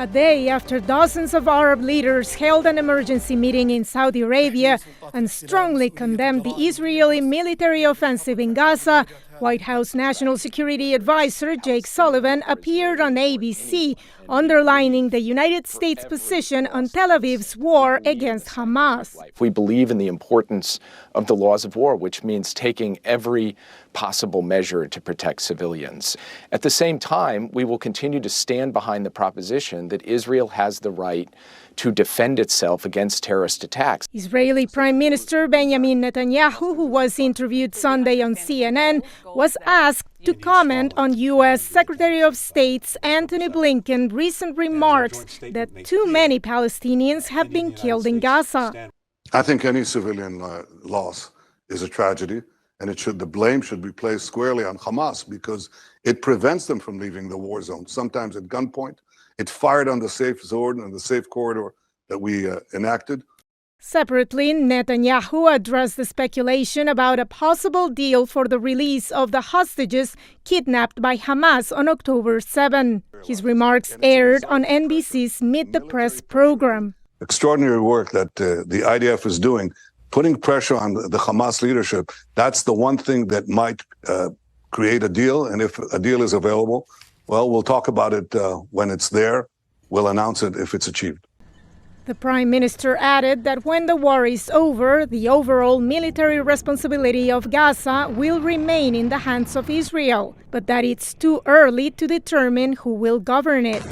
A day after dozens of Arab leaders held an emergency meeting in Saudi Arabia and strongly condemned the Israeli military offensive in Gaza, White House National Security Advisor Jake Sullivan appeared on ABC, underlining the United States' position on Tel Aviv's war against Hamas. We believe in the importance of the laws of war, which means taking every possible measure to protect civilians. At the same time, we will continue to stand behind the proposition that Israel has the right to defend itself against terrorist attacks. Israeli Prime Minister Benjamin Netanyahu, who was interviewed Sunday on CNN, was asked to comment on U.S. Secretary of State's Antony Blinken's recent remarks that too many Palestinians have been killed in Gaza. I think any civilian loss is a tragedy, and the blame should be placed squarely on Hamas because it prevents them from leaving the war zone, sometimes at gunpoint. It fired on the safe zone and the safe corridor that we enacted. Separately, Netanyahu addressed the speculation about a possible deal for the release of the hostages kidnapped by Hamas on October 7. His remarks aired on NBC's Meet the Press program. Extraordinary work that the IDF is doing, putting pressure on the Hamas leadership. That's the one thing that might create a deal. And if a deal is available, well, we'll talk about it when it's there. We'll announce it if it's achieved. The Prime Minister added that when the war is over, the overall military responsibility of Gaza will remain in the hands of Israel, but that it's too early to determine who will govern it.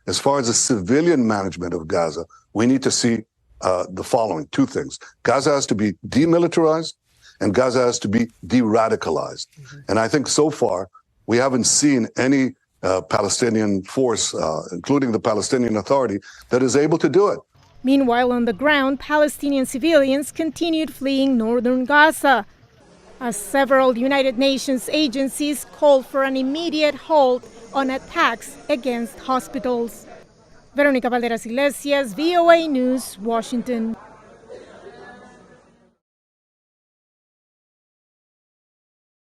As far as the civilian management of Gaza, we need to see the following two things. Gaza has to be demilitarized and Gaza has to be de-radicalized. And I think so far, we haven't seen any Palestinian force, including the Palestinian Authority, that is able to do it. Meanwhile, on the ground, Palestinian civilians continued fleeing northern Gaza, as several United Nations agencies called for an immediate halt on attacks against hospitals. Veronica, Balderas, Iglesias, VOA News, Washington.